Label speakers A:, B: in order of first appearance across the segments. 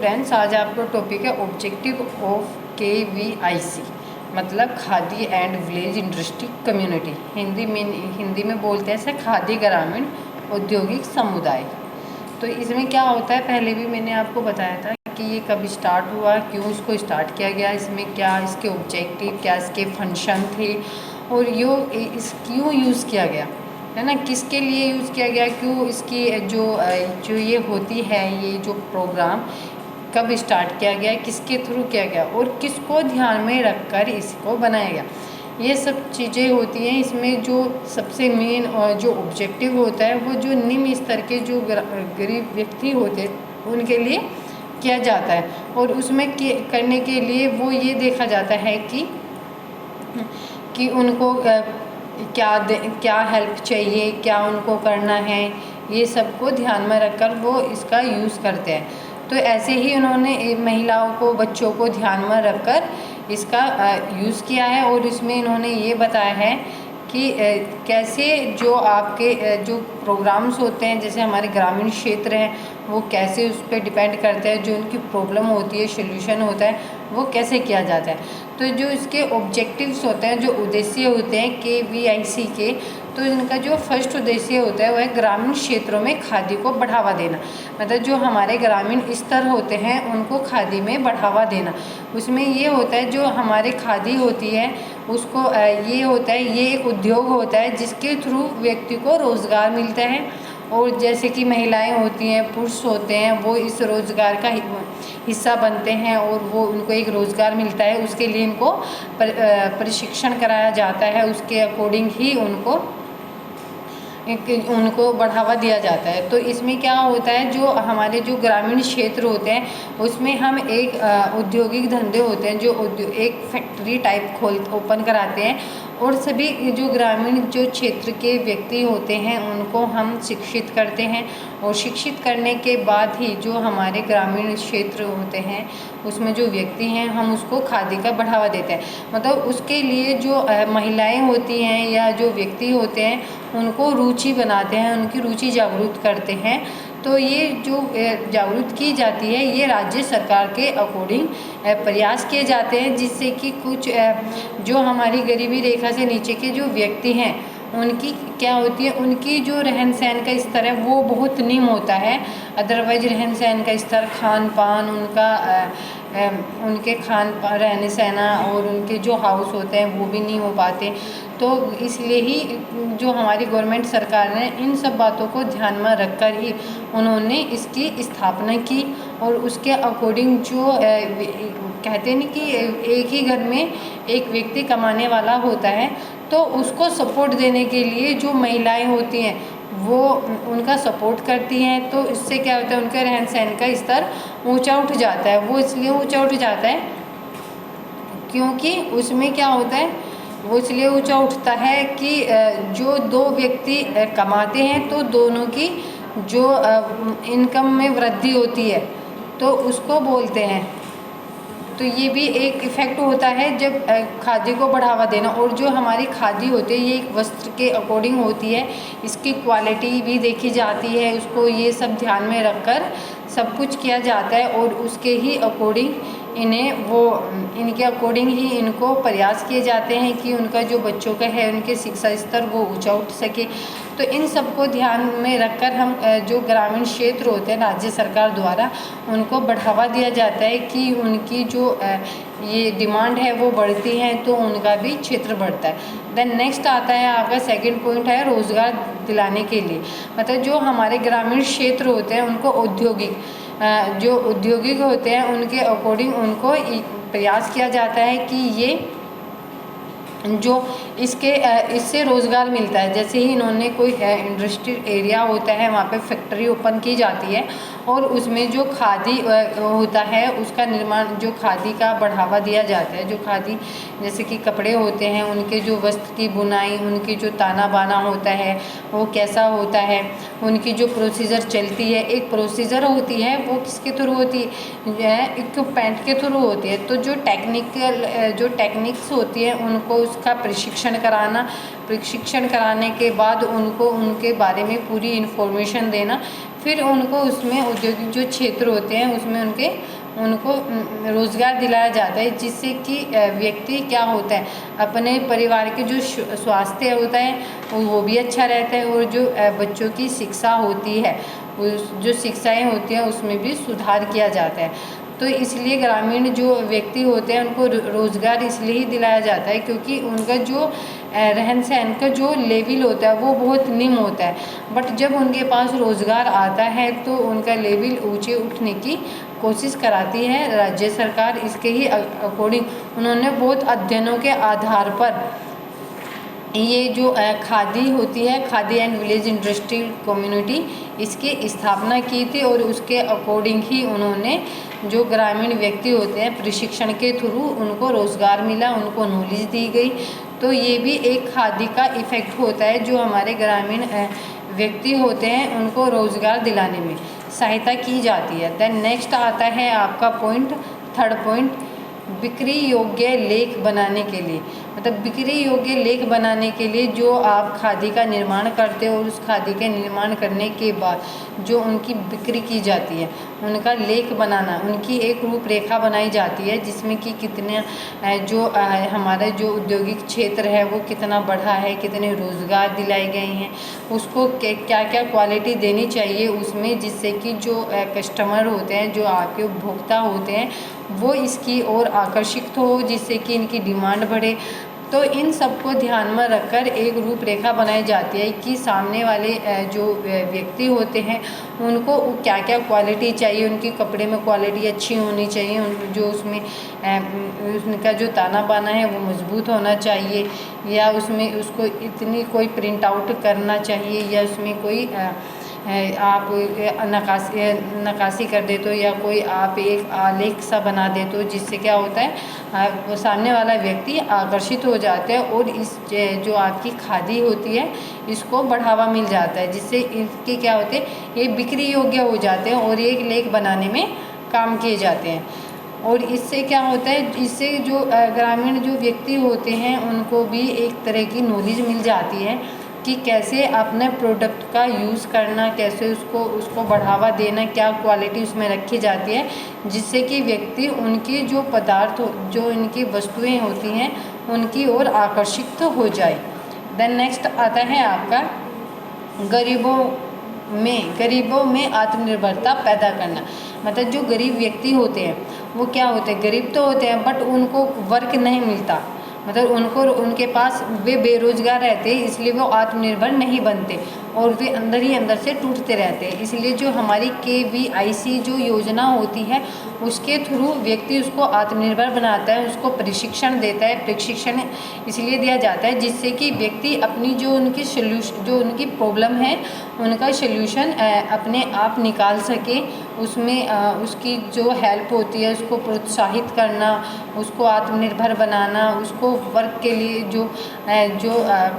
A: Friends, आज आपका topic है ऑब्जेक्टिव ऑफ KVIC, मतलब khadi and village industry community. Hindi में बोलते हैं इसे खादी ग्रामीण औद्योगिक समुदाय। तो इसमें क्या होता है, पहले भी मैंने आपको बताया था कि ये कब स्टार्ट हुआ, क्यों इसको स्टार्ट किया गया, इसमें क्या इसके ऑब्जेक्टिव, क्या इसके फंक्शन थे और क्यों यूज़ किया गया है ना, किसके लिए यूज़ किया गया, क्यों इसकी जो ये होती है, ये जो प्रोग्राम कब स्टार्ट किया गया, किसके थ्रू किया गया और किसको ध्यान में रखकर इसको बनाया गया। ये सब चीज़ें होती हैं। इसमें जो सबसे मेन जो ऑब्जेक्टिव होता है वो जो निम्न स्तर के जो गरीब व्यक्ति होते हैं उनके लिए किया जाता है, और उसमें करने के लिए वो ये देखा जाता है कि उनको क्या हेल्प चाहिए, क्या उनको करना है, ये सब को ध्यान में रखकर वो इसका यूज़ करते हैं। तो ऐसे ही उन्होंने महिलाओं को, बच्चों को ध्यान में रखकर इसका यूज़ किया है, और इसमें इन्होंने ये बताया है कि कैसे जो आपके जो प्रोग्राम्स होते हैं, जैसे हमारे ग्रामीण क्षेत्र हैं, वो कैसे उस पर डिपेंड करते हैं, जो उनकी प्रॉब्लम होती है, सोल्यूशन होता है, वो कैसे किया जाता है। तो जो इसके ऑब्जेक्टिव्स होते हैं, जो उद्देश्य होते हैं KVIC के, तो इनका जो फर्स्ट उद्देश्य होता है वह है ग्रामीण क्षेत्रों में खादी को बढ़ावा देना। मतलब जो हमारे ग्रामीण स्तर होते हैं उनको खादी में बढ़ावा देना। उसमें ये होता है, जो हमारे खादी होती है उसको ये होता है, ये एक उद्योग होता है जिसके थ्रू व्यक्ति को रोज़गार मिलता है, और जैसे कि महिलाएं होती हैं, पुरुष होते हैं, वो इस रोज़गार का हिस्सा बनते हैं और वो उनको एक रोज़गार मिलता है। उसके लिए इनको प्रशिक्षण कराया जाता है, उसके अकॉर्डिंग ही उनको बढ़ावा दिया जाता है। तो इसमें क्या होता है, जो हमारे जो ग्रामीण क्षेत्र होते हैं उसमें हम एक औद्योगिक धंधे होते हैं, जो एक फैक्ट्री टाइप ओपन कराते हैं, और सभी जो ग्रामीण जो क्षेत्र के व्यक्ति होते हैं उनको हम शिक्षित करते हैं, और शिक्षित करने के बाद ही जो हमारे ग्रामीण क्षेत्र होते हैं उसमें जो व्यक्ति हैं हम उसको खादी का बढ़ावा देते हैं। मतलब उसके लिए जो महिलाएं होती हैं या जो व्यक्ति होते हैं उनको रुचि बनाते हैं, उनकी रुचि जागरूक करते हैं। तो ये जो जागरूक की जाती है, ये राज्य सरकार के अकॉर्डिंग प्रयास किए जाते हैं, जिससे कि कुछ जो हमारी गरीबी रेखा से नीचे के जो व्यक्ति हैं उनकी क्या होती है, उनकी जो रहन सहन का स्तर है वो बहुत निम्न होता है। अदरवाइज रहन सहन का स्तर, खान पान उनके खान पान, रहने सहना और उनके जो हाउस होते हैं वो भी नहीं हो पाते। तो इसलिए ही जो हमारी गवर्नमेंट सरकार ने इन सब बातों को ध्यान में रखकर ही उन्होंने इसकी स्थापना की, और उसके अकॉर्डिंग जो कहते हैं कि एक ही घर में एक व्यक्ति कमाने वाला होता है, तो उसको सपोर्ट देने के लिए जो महिलाएं होती हैं वो उनका सपोर्ट करती हैं। तो इससे क्या होता है, उनका रहन सहन का स्तर ऊंचा उठ जाता है। वो इसलिए ऊंचा उठ जाता है क्योंकि उसमें क्या होता है, वो इसलिए ऊंचा उठता है कि जो दो व्यक्ति कमाते हैं तो दोनों की जो इनकम में वृद्धि होती है, तो उसको बोलते हैं। तो ये भी एक इफ़ेक्ट होता है जब खादी को बढ़ावा देना। और जो हमारी खादी होती है ये एक वस्त्र के अकॉर्डिंग होती है, इसकी क्वालिटी भी देखी जाती है, उसको ये सब ध्यान में रखकर सब कुछ किया जाता है, और उसके ही अकॉर्डिंग इनके अकॉर्डिंग ही इनको प्रयास किए जाते हैं कि उनका जो बच्चों का है उनके शिक्षा स्तर वो ऊंचा उठ सके। तो इन सब को ध्यान में रखकर हम जो ग्रामीण क्षेत्र होते हैं राज्य सरकार द्वारा उनको बढ़ावा दिया जाता है कि उनकी जो ये डिमांड है वो बढ़ती है, तो उनका भी क्षेत्र बढ़ता है। देन नेक्स्ट आता है आपका सेकंड पॉइंट है रोज़गार दिलाने के लिए। मतलब जो हमारे ग्रामीण क्षेत्र होते हैं उनको जो औद्योगिक होते हैं उनके अकॉर्डिंग उनको प्रयास किया जाता है कि ये जो इससे रोज़गार मिलता है। जैसे ही इन्होंने कोई इंडस्ट्रियल एरिया होता है वहाँ पे फैक्ट्री ओपन की जाती है, और उसमें जो खादी होता है उसका निर्माण, जो खादी का बढ़ावा दिया जाता है। जो खादी जैसे कि कपड़े होते हैं उनके जो वस्त्र की बुनाई, उनकी जो ताना बाना होता है वो कैसा होता है, उनकी जो प्रोसीजर चलती है, एक प्रोसीजर होती है वो किसके थ्रू होती है, इक्विपमेंट के थ्रू होती है। तो जो टेक्निक्स होती है उनको उसका प्रशिक्षण कराने के बाद उनको उनके बारे में पूरी इन्फॉर्मेशन देना, फिर उनको उसमें औद्योगिक जो क्षेत्र होते हैं उसमें उनको रोज़गार दिलाया जाता है, जिससे कि व्यक्ति क्या होता है, अपने परिवार के जो स्वास्थ्य होता है वो भी अच्छा रहता है, और जो बच्चों की शिक्षा होती है, जो शिक्षाएं होती हैं उसमें भी सुधार किया जाता है। तो इसलिए ग्रामीण जो व्यक्ति होते हैं उनको रोज़गार इसलिए ही दिलाया जाता है क्योंकि उनका जो रहन सहन का जो लेवल होता है वो बहुत निम्न होता है। बट जब उनके पास रोज़गार आता है तो उनका लेवल ऊंचे उठने की कोशिश कराती है राज्य सरकार। इसके ही अकॉर्डिंग उन्होंने बहुत अध्ययनों के आधार पर ये जो खादी होती है, khadi and village industrial community, इसकी स्थापना की थी, और उसके अकॉर्डिंग ही उन्होंने जो ग्रामीण व्यक्ति होते हैं प्रशिक्षण के थ्रू उनको रोज़गार मिला, उनको नॉलेज दी गई। तो ये भी एक खादी का इफ़ेक्ट होता है जो हमारे ग्रामीण व्यक्ति होते हैं उनको रोज़गार दिलाने में सहायता की जाती है। देन नेक्स्ट आता है आपका पॉइंट, थर्ड पॉइंट, बिक्री योग्य लेख बनाने के लिए। मतलब बिक्री योग्य लेख बनाने के लिए जो आप खादी का निर्माण करते हो और उस खादी के निर्माण करने के बाद जो उनकी बिक्री की जाती है उनका लेख बनाना, उनकी एक रूपरेखा बनाई जाती है जिसमें कि कितने जो हमारा जो औद्योगिक क्षेत्र है वो कितना बढ़ा है, कितने रोज़गार दिलाए गए हैं, उसको क्या क्या क्वालिटी देनी चाहिए उसमें, जिससे कि जो कस्टमर होते हैं, जो आपके उपभोक्ता होते हैं वो इसकी ओर आकर्षित हो, जिससे कि इनकी डिमांड बढ़े। तो इन सबको ध्यान में रखकर एक रूपरेखा बनाई जाती है कि सामने वाले जो व्यक्ति होते हैं उनको क्या क्या क्वालिटी चाहिए, उनके कपड़े में क्वालिटी अच्छी होनी चाहिए, जो उसमें उनका जो ताना बाना है वो मजबूत होना चाहिए, या उसमें उसको इतनी कोई प्रिंट आउट करना चाहिए, या उसमें कोई आप नक्काशी कर देते हो, या कोई आप एक आलेख सा बना देते हो, जिससे क्या होता है वो सामने वाला व्यक्ति आकर्षित हो जाता है और इस जो आपकी खादी होती है इसको बढ़ावा मिल जाता है, जिससे इनके क्या होते हैं ये बिक्री योग्य हो जाते हैं और एक लेख बनाने में काम किए जाते हैं। और इससे क्या होता है, इससे जो ग्रामीण जो व्यक्ति होते हैं उनको भी एक तरह की नॉलेज मिल जाती है कि कैसे अपने प्रोडक्ट का यूज़ करना, कैसे उसको बढ़ावा देना, क्या क्वालिटी उसमें रखी जाती है, जिससे कि व्यक्ति उनकी जो पदार्थ जो इनकी वस्तुएं होती हैं उनकी ओर आकर्षित हो जाए। देन नेक्स्ट आता है आपका गरीबों में आत्मनिर्भरता पैदा करना। मतलब जो गरीब व्यक्ति होते हैं वो क्या होते हैं, गरीब तो होते हैं बट उनको वर्क नहीं मिलता, मतलब उनके पास वे बेरोज़गार रहते हैं, इसलिए वो आत्मनिर्भर नहीं बनते और वे अंदर ही अंदर से टूटते रहते हैं। इसलिए जो हमारी KVIC जो योजना होती है उसके थ्रू व्यक्ति उसको आत्मनिर्भर बनाता है, उसको प्रशिक्षण देता है। प्रशिक्षण इसलिए दिया जाता है जिससे कि व्यक्ति अपनी जो उनकी प्रॉब्लम है उनका सल्यूशन अपने आप निकाल सके। उसमें उसकी जो हेल्प होती है उसको प्रोत्साहित करना, उसको आत्मनिर्भर बनाना, उसको वर्क के लिए जो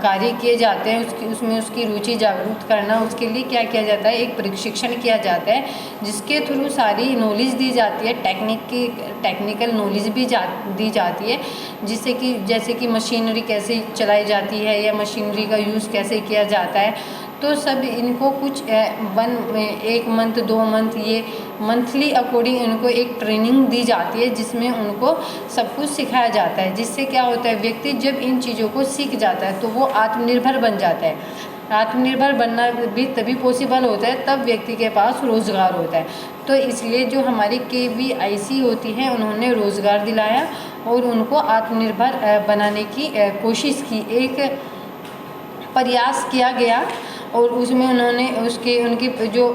A: कार्य किए जाते हैं उसमें उसकी रुचि जागरूक करना, उसके लिए क्या किया जाता है, एक प्रशिक्षण किया जाता है जिसके थ्रू सारी नॉलेज दी जाती है, टेक्निकल नॉलेज भी दी जाती है, जिससे कि जैसे कि मशीनरी कैसे चलाई जाती है या मशीनरी का यूज़ कैसे किया जाता है। तो सब इनको कुछ 1 मंथ 2 मंथ ये मंथली अकॉर्डिंग इनको एक ट्रेनिंग दी जाती है जिसमें उनको सब कुछ सिखाया जाता है। जिससे क्या होता है, व्यक्ति जब इन चीज़ों को सीख जाता है तो वो आत्मनिर्भर बन जाता है। आत्मनिर्भर बनना भी तभी पॉसिबल होता है तब व्यक्ति के पास रोज़गार होता है। तो इसलिए जो हमारी KVIC होती है उन्होंने रोज़गार दिलाया और उनको आत्मनिर्भर बनाने की कोशिश की, एक प्रयास किया गया। और उसमें उन्होंने उनकी जो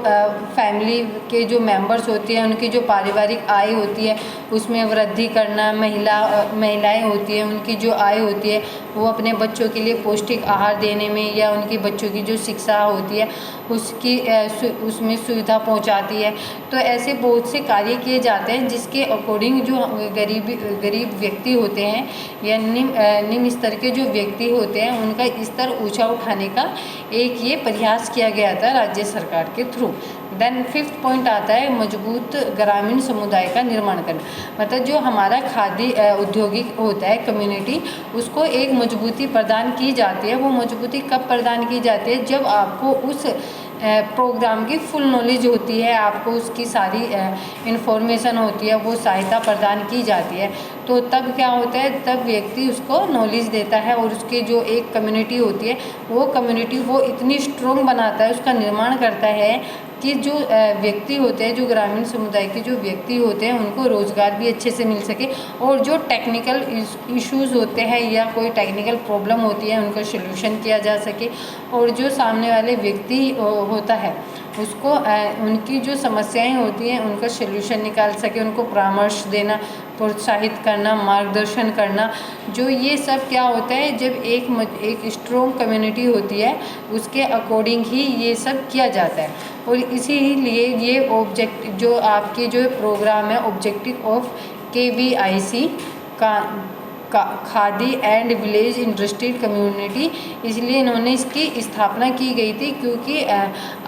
A: फैमिली के जो मेंबर्स होती हैं उनकी जो पारिवारिक आय होती है उसमें वृद्धि करना, महिलाएं होती हैं उनकी जो आय होती है वो अपने बच्चों के लिए पौष्टिक आहार देने में या उनकी बच्चों की जो शिक्षा होती है उसमें सुविधा पहुंचाती है। तो ऐसे बहुत से कार्य किए जाते हैं जिसके अकॉर्डिंग जो गरीब व्यक्ति होते हैं या निम्न स्तर के जो व्यक्ति होते हैं उनका स्तर ऊंचा उठाने का एक ये प्रयास किया गया था राज्य सरकार के थ्रू। देन 5th पॉइंट आता है मजबूत ग्रामीण समुदाय का निर्माण करना। मतलब जो हमारा खादी औद्योगिक होता है कम्युनिटी, उसको एक मजबूती प्रदान की जाती है। वो मजबूती कब प्रदान की जाती है, जब आपको उस प्रोग्राम की फुल नॉलेज होती है, आपको उसकी सारी इन्फॉर्मेशन होती है, वो सहायता प्रदान की जाती है। तो तब क्या होता है, तब व्यक्ति उसको नॉलेज देता है और उसकी जो एक कम्युनिटी होती है वो कम्युनिटी वो इतनी स्ट्रॉन्ग बनाता है, उसका निर्माण करता है कि जो व्यक्ति होते हैं, जो ग्रामीण समुदाय के जो व्यक्ति होते हैं उनको रोज़गार भी अच्छे से मिल सके, और जो टेक्निकल इश्यूज़ होते हैं या कोई टेक्निकल प्रॉब्लम होती है उनका सल्यूशन किया जा सके, और जो सामने वाले व्यक्ति होता है उसको उनकी जो समस्याएं होती हैं उनका सल्यूशन निकाल सके, उनको परामर्श देना, प्रोत्साहित करना, मार्गदर्शन करना। जो ये सब क्या होता है, जब एक स्ट्रॉन्ग कम्युनिटी होती है उसके अकॉर्डिंग ही ये सब किया जाता है। और इसीलिए ये जो आपके जो प्रोग्राम है ऑब्जेक्टिव ऑफ KVIC का khadi and village industrial community, इसलिए इन्होंने इसकी स्थापना की गई थी, क्योंकि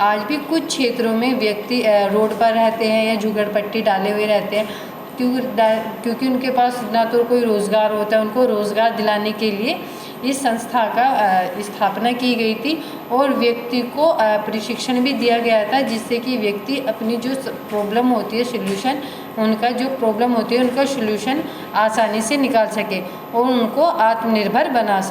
A: आज भी कुछ क्षेत्रों में व्यक्ति रोड पर रहते हैं या झुग्गीपट्टी डाले हुए रहते हैं, क्योंकि उनके पास ना तो कोई रोज़गार होता है। उनको रोज़गार दिलाने के लिए इस संस्था का स्थापना की गई थी, और व्यक्ति को प्रशिक्षण भी दिया गया था, जिससे कि व्यक्ति अपनी जो प्रॉब्लम होती है सल्यूशन, उनका जो प्रॉब्लम होती है उनका सल्यूशन आसानी से निकाल सके और उनको आत्मनिर्भर बना सके।